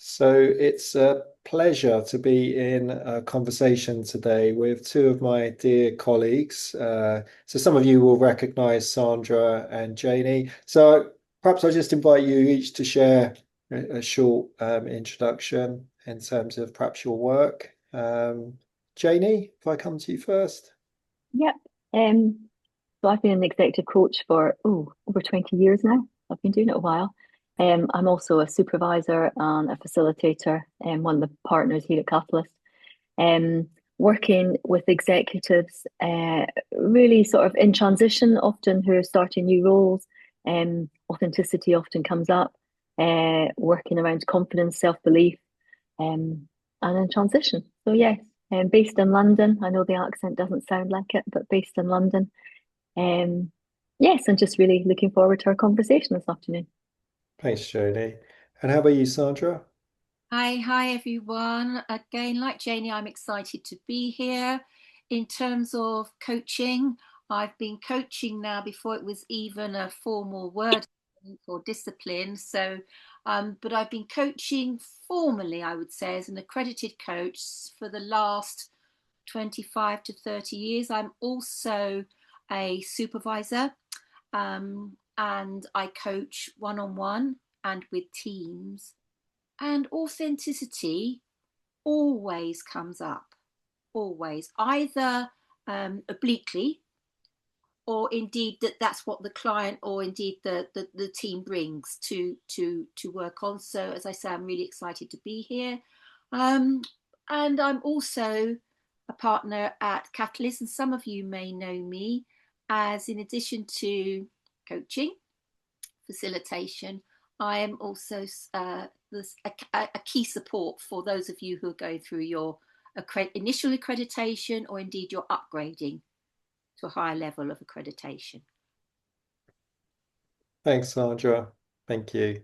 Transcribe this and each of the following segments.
So it's a pleasure to be in a conversation today with two of my dear colleagues. So some of you will recognize Sandra and Janey. So perhaps I'll just invite you each to share a short introduction in terms of perhaps your work. Janey, if I come to you first. Yep. So I've been an executive coach for over 20 years now. I've been doing it a while. I'm also a supervisor and a facilitator and one of the partners here at Catalyst. Working with executives, really sort of in transition, often who are starting new roles. Authenticity often comes up. Working around confidence, self-belief, and in transition. So yes, based in London. I know the accent doesn't sound like it, but based in London. Um, yes, and just really looking forward to our conversation this afternoon. Thanks, Janey. And how about you, Sandra? Hi everyone. Again, like Janey, I'm excited to be here. In terms of coaching, I've been coaching now before it was even a formal word or discipline. But I've been coaching formally, I would say, as an accredited coach for the last 25 to 30 years. I'm also a supervisor, and I coach one on one and with teams. And authenticity always comes up, always, either obliquely or indeed that's what the client or indeed the team brings to work on. So as I say, I'm really excited to be here. Um, and I'm also a partner at Catalyst, and some of you may know me as, in addition to coaching, facilitation, I am also a key support for those of you who are going through your initial accreditation or indeed your upgrading to a higher level of accreditation. Thanks, Sandra. Thank you.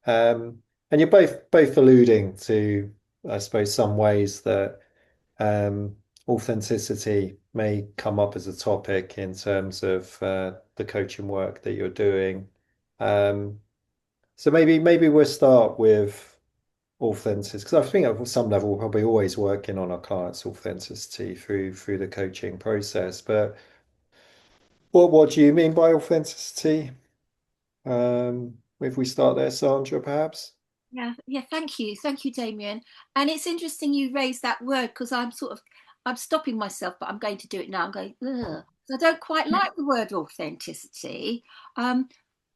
And you're both alluding to, I suppose, some ways that um, authenticity may come up as a topic in terms of the coaching work that you're doing. Um, so maybe we'll start with authenticity because I think at some level we're probably always working on our clients' authenticity through the coaching process. But what do you mean by authenticity? If we start there, Sandra, perhaps. Yeah, thank you, Damion. And it's interesting you raised that word because I'm stopping myself, but I'm going to do it now. I'm going, ugh. I don't quite like the word authenticity. Um,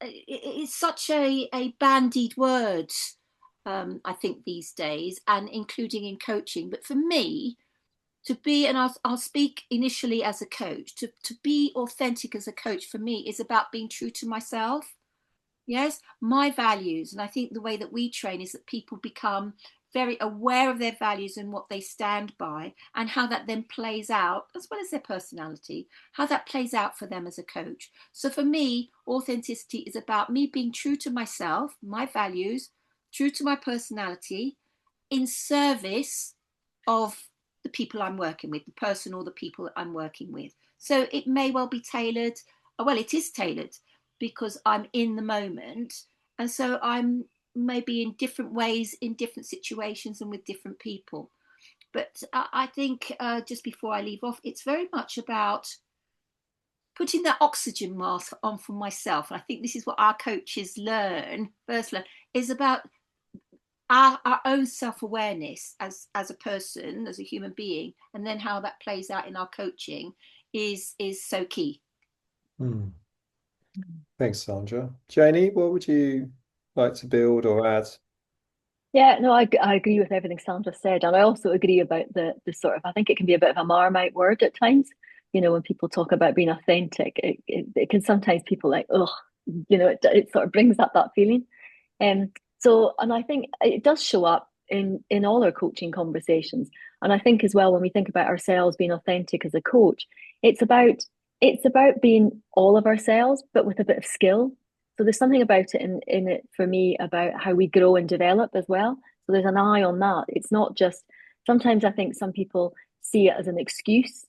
it's such a bandied word, I think, these days, and including in coaching. But for me, to be, and I'll speak initially as a coach, to be authentic as a coach for me is about being true to myself. Yes, my values. And I think the way that we train is that people become very aware of their values and what they stand by, and how that then plays out, as well as their personality, how that plays out for them as a coach. So for me, authenticity is about me being true to myself, my values, true to my personality, in service of the people I'm working with, the person or the people that I'm working with. So it may well be tailored. Well, it is tailored because I'm in the moment. And so I'm maybe in different ways, in different situations, and with different people. But I think just before I leave off, it's very much about putting that oxygen mask on for myself. And I think this is what our coaches first learn, is about our own self-awareness as a person, as a human being, and then how that plays out in our coaching is so key. Hmm. Thanks, Sandra. Janie, what would you like to build or add? Yeah, no, I agree with everything Sandra said, and I also agree about the sort of, I think it can be a bit of a Marmite word at times. When people talk about being authentic, it can sometimes people like, oh, it sort of brings up that feeling. And I think it does show up in all our coaching conversations. And I think as well, when we think about ourselves being authentic as a coach, it's about it's about being all of ourselves, but with a bit of skill. So there's something about it in it for me about how we grow and develop as well. So there's an eye on that. It's not just sometimes I think some people see it as an excuse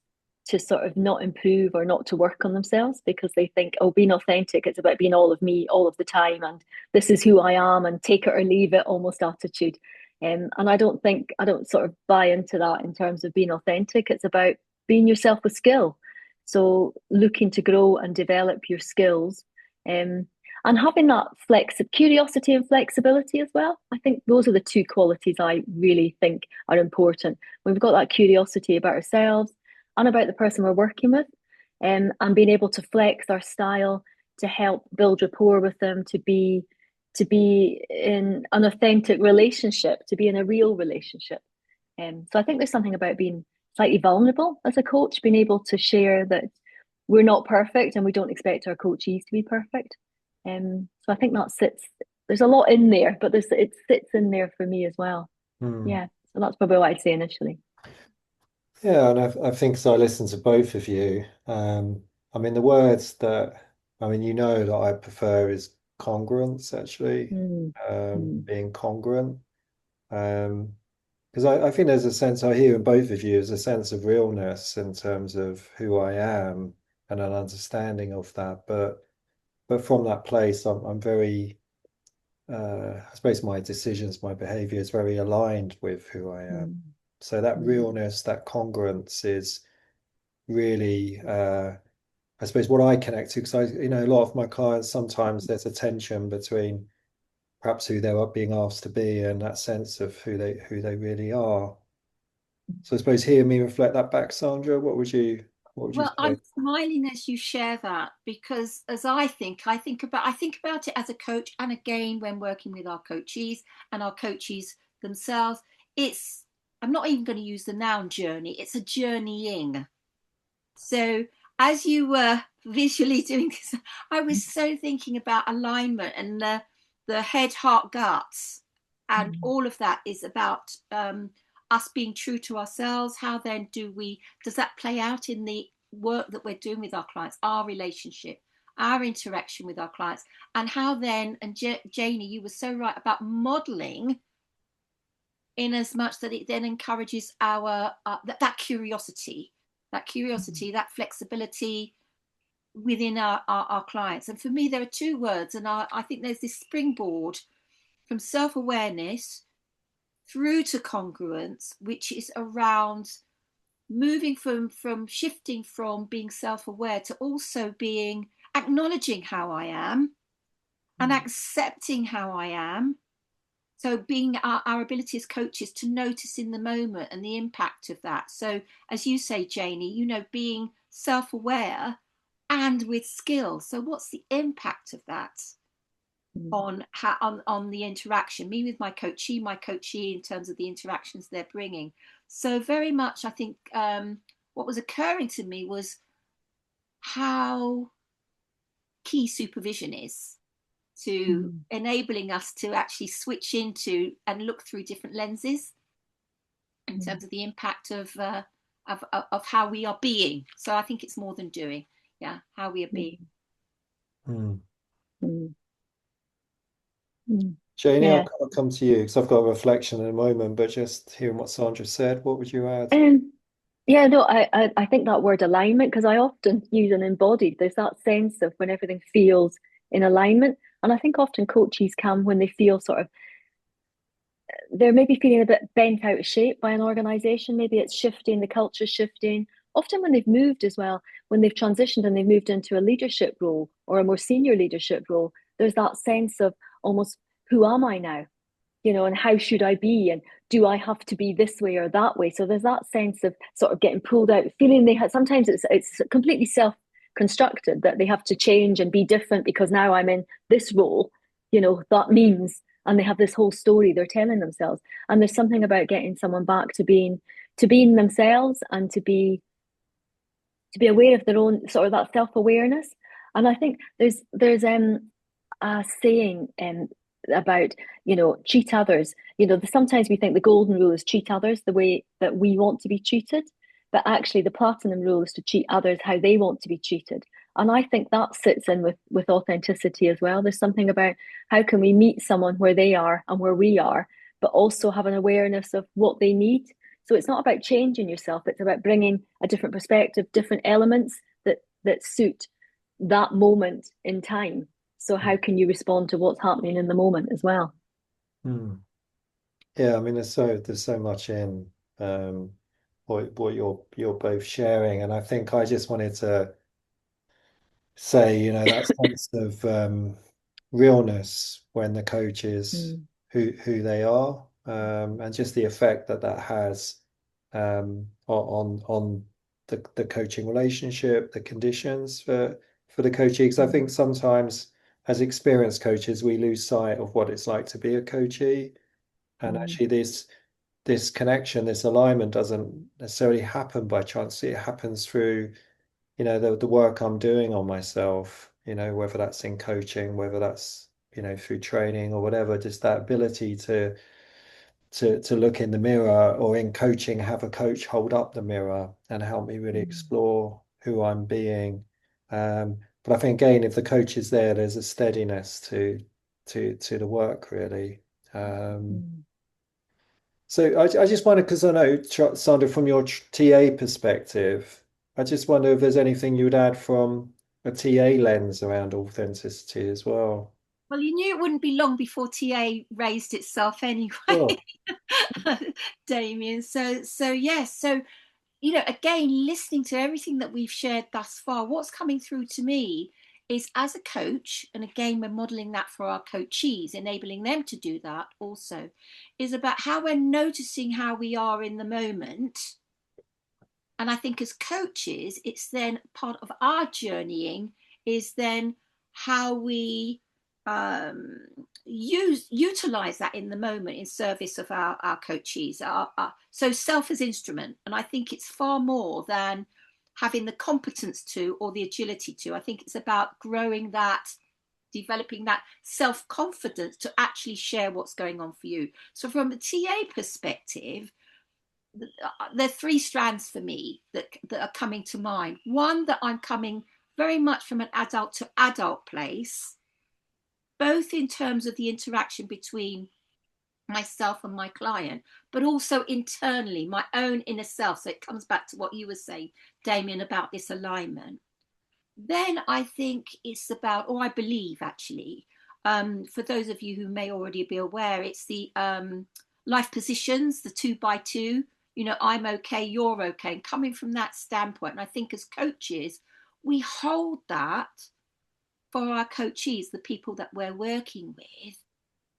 to sort of not improve or not to work on themselves because they think, oh, being authentic, it's about being all of me all of the time and this is who I am and take it or leave it almost attitude. And I don't sort of buy into that in terms of being authentic. It's about being yourself with skill. So looking to grow and develop your skills, um, and having that curiosity and flexibility as well. I think those are the two qualities I really think are important. We've got that curiosity about ourselves and about the person we're working with, and being able to flex our style to help build rapport with them, to be in an authentic relationship, to be in a real relationship. So I think there's something about being slightly vulnerable as a coach, being able to share that we're not perfect and we don't expect our coachees to be perfect. So I think that sits, there's a lot in there, but it sits in there for me as well. Hmm. Yeah. So that's probably what I'd say initially. Yeah, and I think so. I listened to both of you. I mean, the words that I mean, that I prefer is congruence, actually, Mm, mm, being congruent. Because I think there's a sense I hear in both of you, there's a sense of realness in terms of who I am and an understanding of that. But from that place, I'm very, I suppose my decisions, my behavior is very aligned with who I am. mm, So that mm, realness, that congruence is really, I suppose, what I connect to. Because a lot of my clients, sometimes there's a tension between perhaps who they're being asked to be and that sense of who they really are. So I suppose hear me reflect that back, Sandra. What would you Well, say? I'm smiling as you share that because as I think about it as a coach, and again when working with our coachees and our coachees themselves, it's I'm not even going to use the noun journey, it's a journeying. So as you were visually doing this, I was so thinking about alignment and the head, heart, guts, and mm, all of that is about us being true to ourselves. How then does that play out in the work that we're doing with our clients, our relationship, our interaction with our clients, and how then, and Janey, you were so right about modeling in as much that it then encourages our that curiosity, that flexibility within our clients. And for me there are two words, and I think there's this springboard from self-awareness through to congruence, which is around moving from shifting from being self-aware to also being acknowledging how I am and mm, accepting how I am. So being our ability as coaches to notice in the moment and the impact of that. So as you say, Janey, being self-aware and with skill. So what's the impact of that mm, on how on the interaction? Me with my coachee in terms of the interactions they're bringing. So very much, I think what was occurring to me was how key supervision is to mm, enabling us to actually switch into and look through different lenses in mm, terms of the impact of how we are being. So I think it's more than doing, yeah, how we are being. mm, Hmm. mm, mm. Janie, I'll, Yeah. I'll come to you because I've got a reflection in a moment, but just hearing what Sandra said, what would you add? Um, yeah, no, I think that word alignment, because I often use an embodied. There's that sense of when everything feels in alignment. And I think often coaches can when they feel sort of they're maybe feeling a bit bent out of shape by an organization. Maybe it's shifting, the culture's shifting. Often when they've moved as well, when they've transitioned and they've moved into a leadership role or a more senior leadership role, there's that sense of almost, who am I now? And how should I be? And do I have to be this way or that way? So there's that sense of sort of getting pulled out, feeling they have, sometimes it's completely self-constructed that they have to change and be different because now I'm in this role, that means, and they have this whole story they're telling themselves. And there's something about getting someone back to being themselves and to be aware of their own sort of that self-awareness. And I think there's a saying about treat others. Sometimes we think the golden rule is treat others the way that we want to be treated, but actually the platinum rule is to treat others how they want to be treated. And I think that sits in with authenticity as well. There's something about how can we meet someone where they are and where we are, but also have an awareness of what they need. So it's not about changing yourself, it's about bringing a different perspective, different elements that suit that moment in time. So how can you respond to what's happening in the moment as well? Hmm. Yeah, I mean, there's so much in what you're both sharing, and I think I just wanted to say, that sense of realness when the coach is Mm, who they are, and just the effect that that has on the coaching relationship, the conditions for the coachee. Because I mm, think sometimes as experienced coaches, we lose sight of what it's like to be a coachee, and mm, actually this connection, this alignment doesn't necessarily happen by chance. It happens through the work I'm doing on myself, whether that's in coaching, whether that's through training or whatever, just that ability to look in the mirror, or in coaching have a coach hold up the mirror and help me really mm, explore who I'm being. But I think again, if the coach is there, there's a steadiness to the work really. um, mm. so I just wonder, because I know, Sandra, from your TA perspective, I just wonder if there's anything you would add from a TA lens around authenticity as well. Well, you knew it wouldn't be long before TA raised itself anyway, Sure. Damion. So yes. So again, listening to everything that we've shared thus far, what's coming through to me is, as a coach, and again, we're modeling that for our coachees, enabling them to do that also, is about how we're noticing how we are in the moment. And I think as coaches, it's then part of our journeying is then how we um, utilize that in the moment in service of our coachees. So self as instrument. And I think it's far more than having the competence to or the agility to. I think it's about growing that, developing that self-confidence to actually share what's going on for you. So from a TA perspective, there are three strands for me that are coming to mind. One, that I'm coming very much from an adult to adult place, both in terms of the interaction between myself and my client, but also internally, my own inner self. So it comes back to what you were saying, Damion, about this alignment. Then I think it's about, or I believe actually, for those of you who may already be aware, it's the life positions, the 2 by 2. I'm okay, you're okay. And coming from that standpoint, and I think as coaches, we hold that for our coachees, the people that we're working with.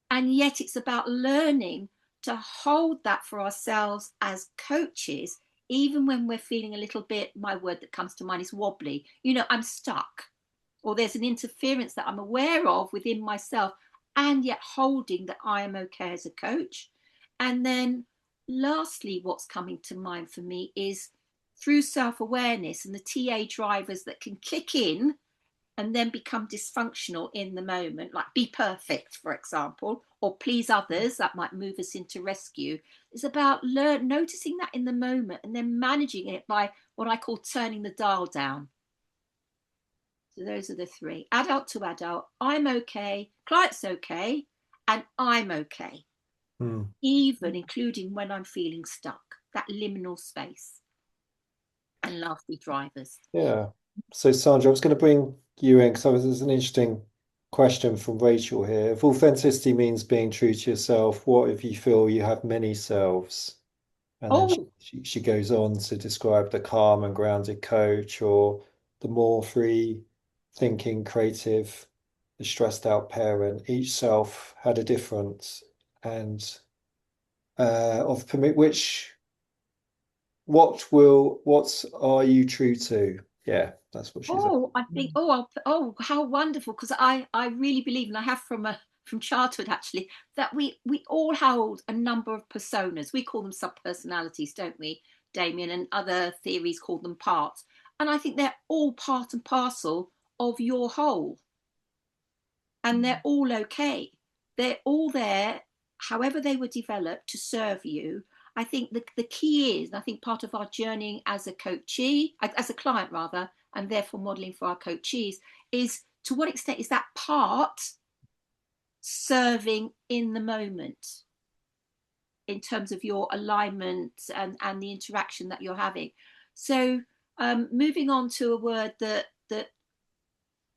And yet it's about learning to hold that for ourselves as coaches, even when we're feeling a little bit, my word that comes to mind is wobbly. I'm stuck, or there's an interference that I'm aware of within myself, and yet holding that I am okay as a coach. And then lastly, what's coming to mind for me is through self-awareness and the TA drivers that can kick in and then become dysfunctional in the moment, like be perfect, for example, or please others, that might move us into rescue. It's about noticing that in the moment and then managing it by what I call turning the dial down. So those are the three: adult to adult, I'm okay, client's okay, and I'm okay, Hmm. even including when I'm feeling stuck, that liminal space. And lastly, drivers. Yeah. So, Sandra, I was going to bring you in because there's an interesting question from Rachel here. If authenticity means being true to yourself, what if you feel you have many selves? And then Oh, she goes on to describe the calm and grounded coach, or the more free thinking, creative, the stressed out parent. Each self had a difference, and of permit which what are you true to? Yeah, that's what she's. Oh, I think, oh, how wonderful! Because I really believe, and I have from childhood actually, that we all hold a number of personas. We call them subpersonalities, don't we, Damion? And other theories call them parts. And I think they're all part and parcel of your whole, and they're all okay. They're all there, however they were developed to serve you. I think the key is, and I think part of our journey as a coachee, as a client rather, and therefore modeling for our coachees, is to what extent is that part serving in the moment in terms of your alignment and the interaction that you're having. So moving on to a word that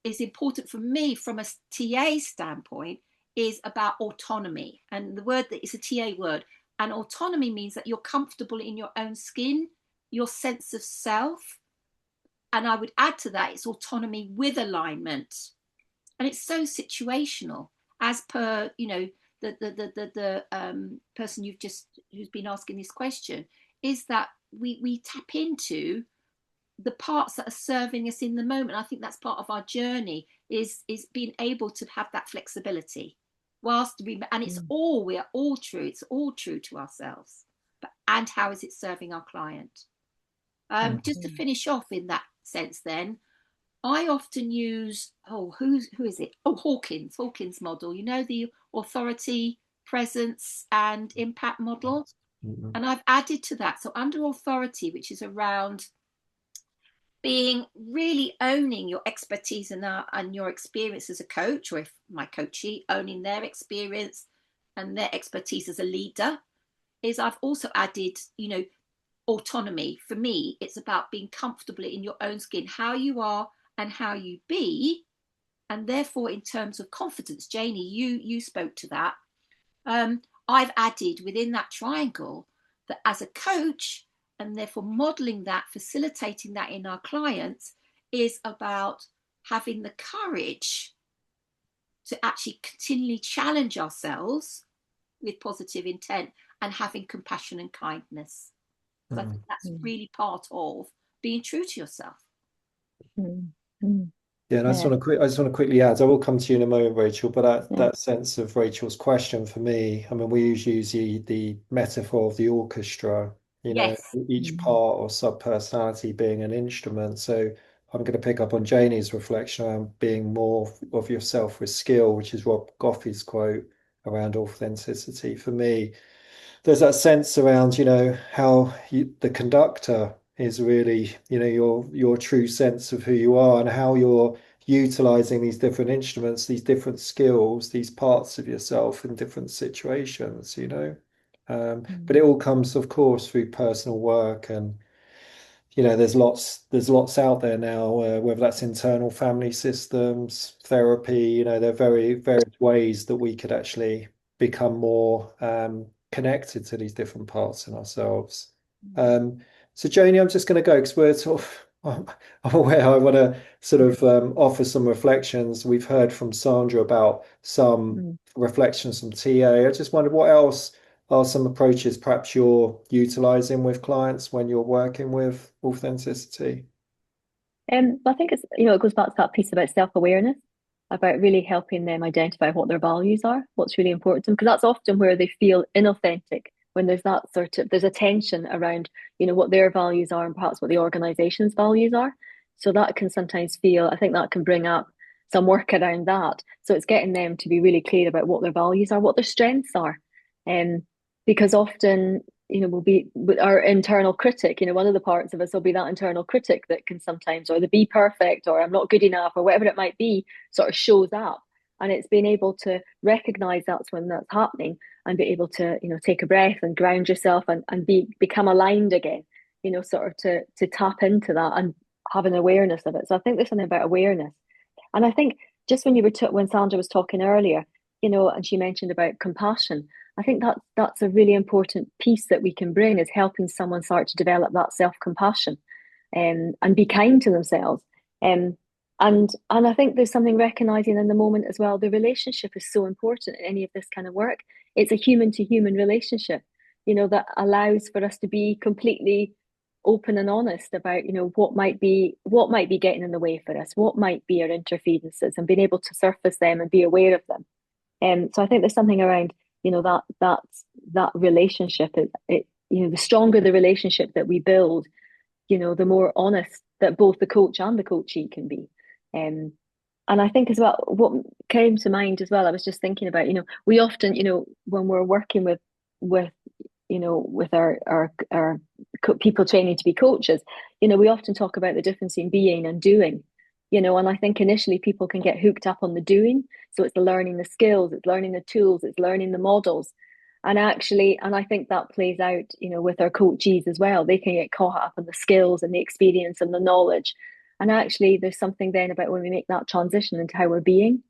is important for me from a TA standpoint is about autonomy. And the word that is a TA word. And autonomy means that you're comfortable in your own skin, your sense of self. And I would add to that, it's autonomy with alignment. And it's so situational, as per, you know, the person who's been asking this question, is that we tap into the parts that are serving us in the moment. I think that's part of our journey, is being able to have that flexibility whilst and it's all, we're all true, it's all true to ourselves, but and how is it serving our client? Just to finish off in that sense, then I often use, who is it? Hawkins model, you know, the authority, presence and impact model. And I've added to that, so under authority, which is around being really owning your expertise and your experience as a coach, or if my coachee owning their experience and their expertise as a leader, is I've also added, you know, autonomy. For me, it's about being comfortable in your own skin, how you are and how you be. And therefore, in terms of confidence, Janey, you spoke to that. I've added within that triangle that as a coach, and therefore modeling that, facilitating that in our clients, is about having the courage to actually continually challenge ourselves with positive intent and having compassion and kindness. So I think that's really part of being true to yourself. Yeah, and I just want to quickly add, I will come to you in a moment, Rachel, but that sense of Rachel's question for me, I mean, we usually use the metaphor of the orchestra, you know, each part or sub-personality being an instrument. So I'm going to pick up on Janey's reflection around being more of yourself with skill, which is Rob Goffey's quote around authenticity. For me, there's that sense around, you know, how the conductor is really, you know, your true sense of who you are and how you're utilizing these different instruments, these different skills, these parts of yourself in different situations, you know. But it all comes, of course, through personal work, and you know, there's lots out there now, whether that's internal family systems, therapy, you know, there are various ways that we could actually become more connected to these different parts in ourselves. So Janey, I'm just going to go because we're sort of, I'm aware I want to sort of offer some reflections. We've heard from Sandra about some reflections from TA. I just wondered what else are some approaches perhaps you're utilizing with clients when you're working with authenticity? I think it's, you know, it goes back to that piece about self-awareness, about really helping them identify what their values are, what's really important to them, because that's often where they feel inauthentic, when there's that sort of, there's a tension around, you know, what their values are and perhaps what the organization's values are. So that can sometimes feel, I think that can bring up some work around that. So it's getting them to be really clear about what their values are, what their strengths are. Because often, you know, we'll be our internal critic, you know, one of the parts of us will be that internal critic that can sometimes, or the be perfect, or I'm not good enough, or whatever it might be, sort of shows up. And it's being able to recognize that's when that's happening and be able to, you know, take a breath and ground yourself and become aligned again, you know, sort of to tap into that and have an awareness of it. So I think there's something about awareness. And I think just when when Sandra was talking earlier, you know, and she mentioned about compassion, I think that's a really important piece that we can bring, is helping someone start to develop that self-compassion, and be kind to themselves. And I think there's something recognizing in the moment as well. The relationship is so important in any of this kind of work. It's a human to human relationship, you know, that allows for us to be completely open and honest about, you know, what might be getting in the way for us, what might be our interferences, and being able to surface them and be aware of them. So I think there's something around, you know, that relationship. It you know, the stronger the relationship that we build, you know, the more honest that both the coach and the coachee can be. And I think as well, what came to mind as well, I was just thinking about, you know, we often, you know, when we're working with you know, with our people training to be coaches, you know, we often talk about the difference in being and doing, you know, and I think initially people can get hooked up on the doing. So it's the learning the skills, it's learning the tools, it's learning the models. And actually, and I think that plays out, you know, with our coachees as well. They can get caught up in the skills and the experience and the knowledge. And actually, there's something then about when we make that transition into how we're being.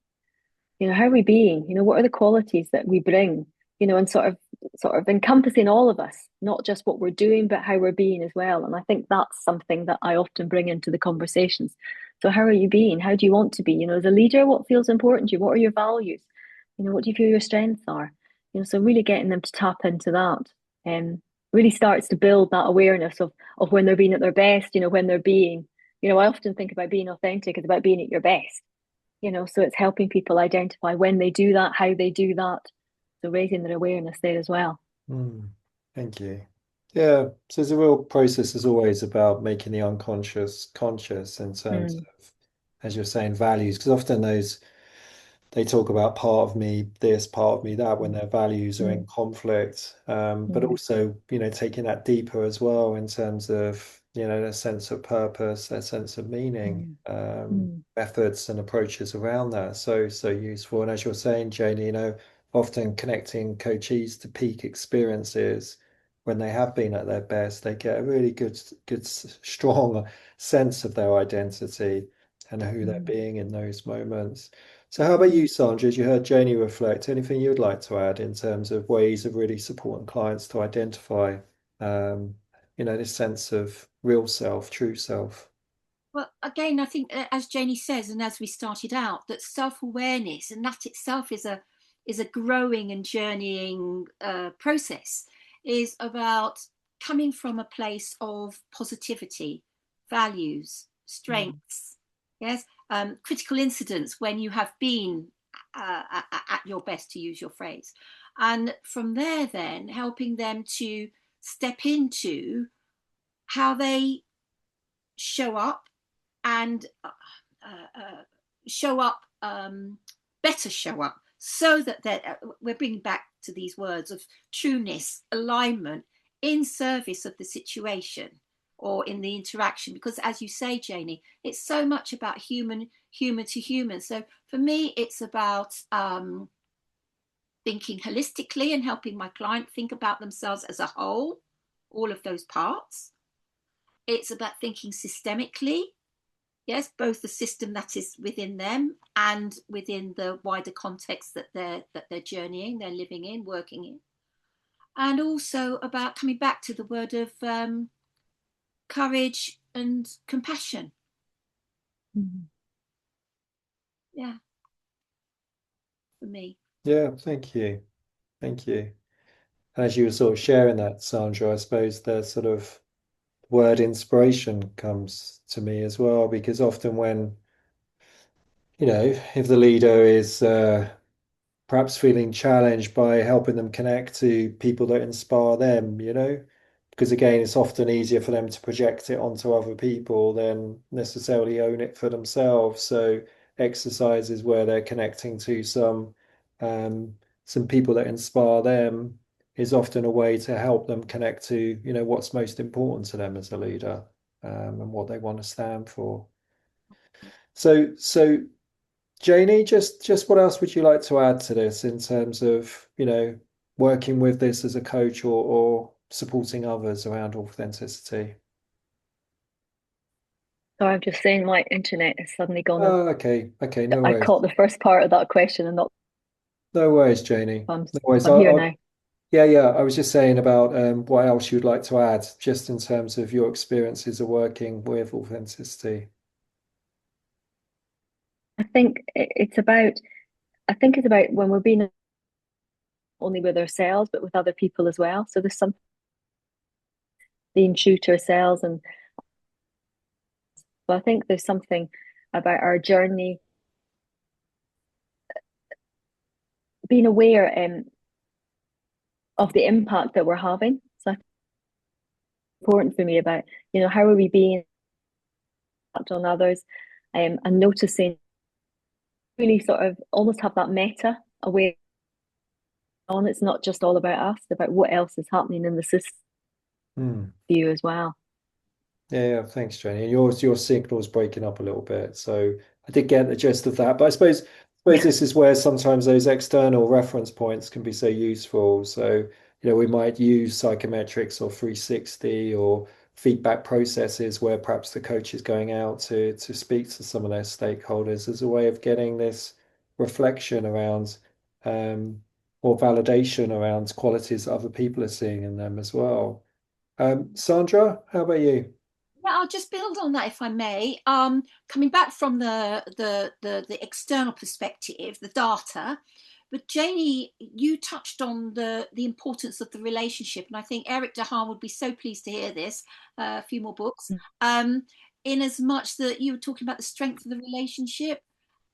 How are we being? What are the qualities that we bring? And sort of encompassing all of us, not just what we're doing, but how we're being as well. And I think that's something that I often bring into the conversations. So how are you being? How do you want to be? As a leader, what feels important to you? What are your values? What do you feel your strengths are? So really getting them to tap into that really starts to build that awareness of when they're being at their best, when they're being, I often think about being authentic is about being at your best. So it's helping people identify when they do that, how they do that. So raising their awareness there as well. Thank you. Yeah, so it's a real process as always about making the unconscious conscious in terms Mm, of, as you're saying, values, because often those they talk about part of me this, part of me that when mm, their values are in mm, conflict. But mm, also, taking that deeper as well in terms of, their sense of purpose, their sense of meaning, mm, mm, methods and approaches around that. So, so useful. And as you're saying, Janey, often connecting coachees to peak experiences when they have been at their best, they get a really good, strong sense of their identity and who they're mm, being in those moments. So how about you, Sandra? As you heard Janey reflect, anything you'd like to add in terms of ways of really supporting clients to identify, um, this sense of real self, true self? Well, again, I think as Janey says, and as we started out, that self-awareness and that itself is a growing and journeying process. Is about coming from a place of positivity, values, mm, strengths. Yes, critical incidents when you have been at your best, to use your phrase, and from there, then helping them to step into how they show up and show up, better show up, so that we're bringing back to these words of trueness, alignment in service of the situation or in the interaction. Because as you say, Janey, it's so much about human to human. So for me, it's about thinking holistically and helping my client think about themselves as a whole, all of those parts. It's about thinking systemically, yes, both the system that is within them and within the wider context that they're journeying, they're living in, working in, and also about coming back to the word of courage and compassion. mm. Yeah, for me. Yeah, thank you. Thank you. And as you were sort of sharing that, Sandra, I suppose the sort of word inspiration comes to me as well, because often when, if the leader is perhaps feeling challenged by helping them connect to people that inspire them, because again, it's often easier for them to project it onto other people than necessarily own it for themselves. So exercises where they're connecting to some people that inspire them is often a way to help them connect to, what's most important to them as a leader, and what they want to stand for. So Janey, just what else would you like to add to this in terms of, working with this as a coach or supporting others around authenticity? So I'm just saying my internet has suddenly gone up. Oh, okay. Okay, no I worries. caught the first part of that question and not No worries, Janey. I'm No worries. I'm here now. Yeah, yeah. I was just saying about what else you'd like to add, just in terms of your experiences of working with authenticity. I think it's about when we're being only with ourselves, but with other people as well. So there's some being true to ourselves, and but I think there's something about our journey, being aware of the impact that we're having. So it's important for me about how are we being on others, and noticing, really sort of almost have that meta aware on. It's not just all about us, about what else is happening in the system Hmm. for you as well. Yeah, yeah, thanks, Jenny. And your signal's breaking up a little bit, so I did get the gist of that. But I suppose Yeah. this is where sometimes those external reference points can be so useful. So, we might use psychometrics or 360 or feedback processes where perhaps the coach is going out to speak to some of their stakeholders as a way of getting this reflection around or validation around qualities that other people are seeing in them as well. Sandra, how about you? Yeah, I'll just build on that if I may. Coming back from the external perspective, the data, but Janey, you touched on the importance of the relationship, and I think Eric Dehaan would be so pleased to hear this. A few more books, um, in as much that you were talking about the strength of the relationship,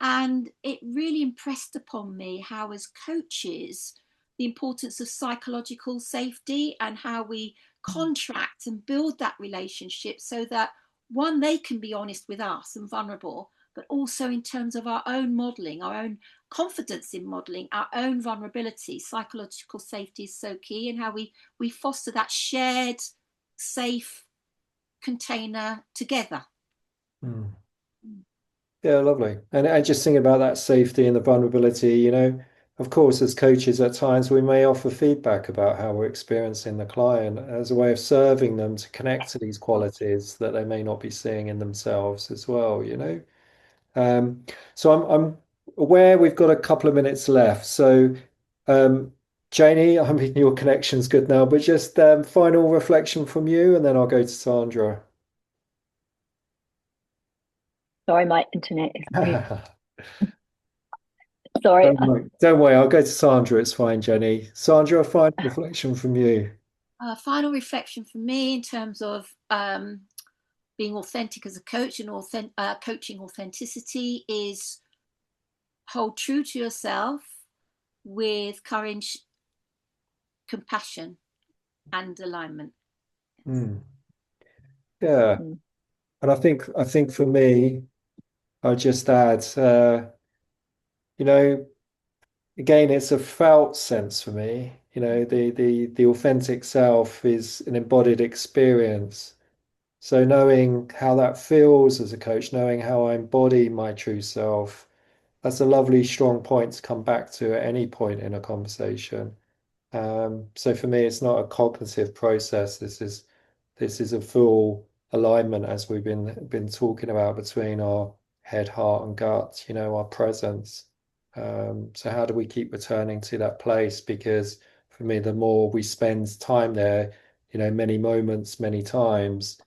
and it really impressed upon me how, as coaches, the importance of psychological safety and how we contract and build that relationship so that one, they can be honest with us and vulnerable, but also in terms of our own modeling, our own confidence in modeling, our own vulnerability. Psychological safety is so key, and how we foster that shared safe container together. Hmm. Yeah, lovely. And I just think about that safety and the vulnerability, of course, as coaches, at times we may offer feedback about how we're experiencing the client as a way of serving them to connect to these qualities that they may not be seeing in themselves as well. Um, so I'm aware we've got a couple of minutes left. So um, Janey, I mean your connection's good now, but just final reflection from you, and then I'll go to Sandra. Sorry, my internet is great. Sorry. Don't worry, I'll go to Sandra. It's fine, Jenny. Sandra, a final reflection from you. Final reflection for me in terms of being authentic as a coach and coaching authenticity is hold true to yourself with courage, compassion, and alignment. Mm. Yeah, Mm. and I think for me, I'll just add, you know, again, it's a felt sense for me. The authentic self is an embodied experience. So knowing how that feels as a coach, knowing how I embody my true self, that's a lovely, strong point to come back to at any point in a conversation. So for me, it's not a cognitive process. This is a full alignment, as we've been talking about, between our head, heart, and gut, our presence. So how do we keep returning to that place? Because for me, the more we spend time there, many moments, many times,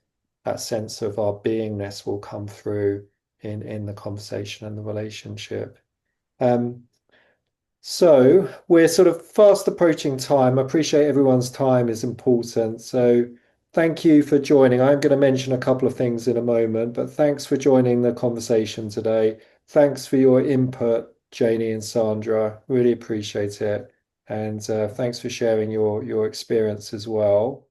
that sense of our beingness will come through in the conversation and the relationship. Um, so we're sort of fast approaching time. I appreciate everyone's time is important. So thank you for joining. I'm going to mention a couple of things in a moment, but thanks for joining the conversation today. Thanks for your input, Janey and Sandra. Really appreciate it. And thanks for sharing your experience as well.